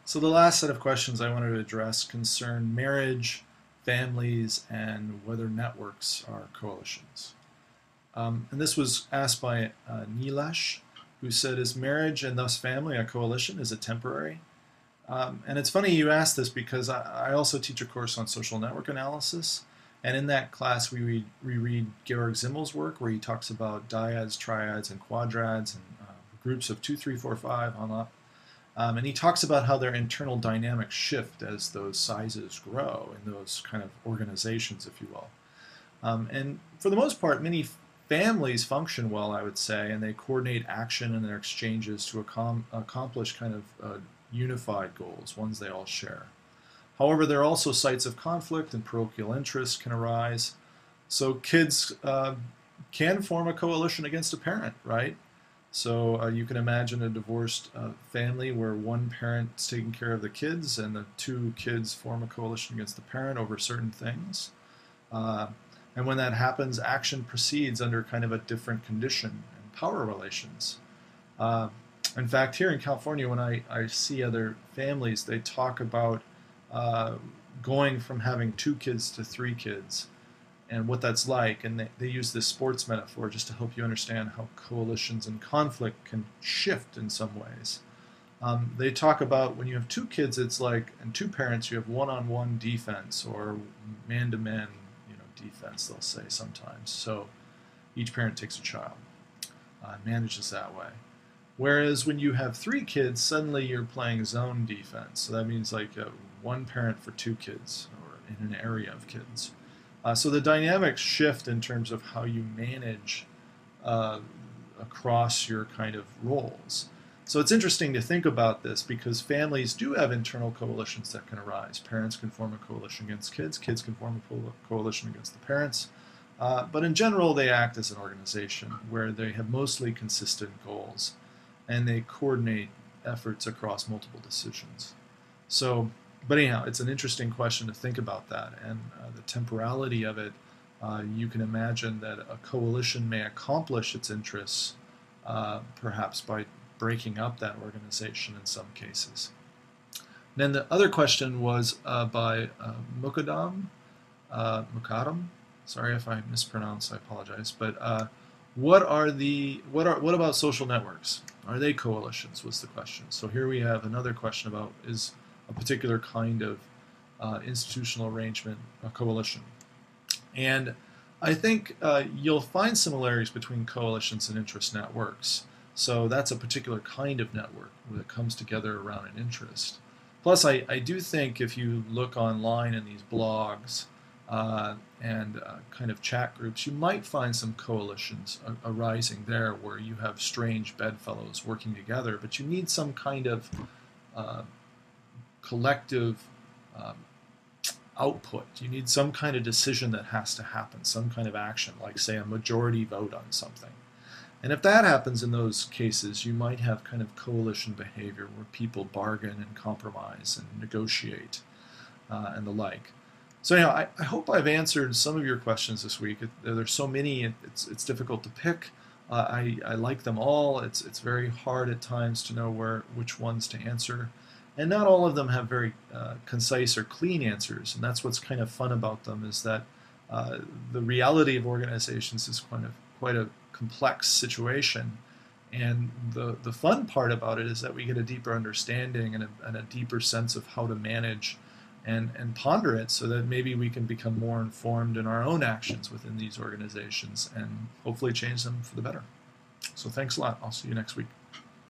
So the last set of questions I wanted to address concern marriage, families, and whether networks are coalitions. And this was asked by Nilesh, who said, is marriage and thus family a coalition? Is it temporary? And it's funny you asked this because I also teach a course on social network analysis. And in that class, we read Georg Zimmel's work where he talks about dyads, triads, and quadrads, and groups of 2, 3, 4, 5 on up. And he talks about how their internal dynamics shift as those sizes grow in those kind of organizations, if you will. And for the most part, many families function well, I would say, and they coordinate action in their exchanges to accomplish kind of unified goals, ones they all share. However, there are also sites of conflict and parochial interests can arise. So kids can form a coalition against a parent, right? So you can imagine a divorced family where one parent is taking care of the kids and the two kids form a coalition against the parent over certain things. And when that happens, action proceeds under kind of a different condition and power relations. In fact, here in California, when I see other families, they talk about going from having 2 kids to 3 kids and what that's like. And they use this sports metaphor just to help you understand how coalitions and conflict can shift in some ways. They talk about when you have 2 kids, it's like, and 2 parents, you have one-on-one defense or man-to-man, defense, they'll say sometimes. So each parent takes a child and manages that way. Whereas when you have 3 kids, suddenly you're playing zone defense. So that means like one parent for 2 kids or in an area of kids. So the dynamics shift in terms of how you manage across your kind of roles. So it's interesting to think about this because families do have internal coalitions that can arise. Parents can form a coalition against kids, kids can form a coalition against the parents. But in general, they act as an organization where they have mostly consistent goals and they coordinate efforts across multiple decisions. So, but anyhow, it's an interesting question to think about that and the temporality of it. You can imagine that a coalition may accomplish its interests perhaps by breaking up that organization in some cases. And then the other question was by Mukadam, sorry if I mispronounce, I apologize. But what about social networks? Are they coalitions? Was the question. So here we have another question about is a particular kind of institutional arrangement a coalition? And I think you'll find similarities between coalitions and interest networks. So that's a particular kind of network that comes together around an interest. Plus, I do think if you look online in these blogs and kind of chat groups, you might find some coalitions arising there where you have strange bedfellows working together, but you need some kind of collective output. You need some kind of decision that has to happen, some kind of action, like say a majority vote on something. And if that happens in those cases, you might have kind of coalition behavior where people bargain and compromise and negotiate and the like. So anyhow, I hope I've answered some of your questions this week. There's so many, it's difficult to pick. I like them all. It's very hard at times to know which ones to answer. And not all of them have very concise or clean answers. And that's what's kind of fun about them is that the reality of organizations is quite a complex situation, and the fun part about it is that we get a deeper understanding and a deeper sense of how to manage and ponder it so that maybe we can become more informed in our own actions within these organizations and hopefully change them for the better. So thanks a lot. I'll see you next week.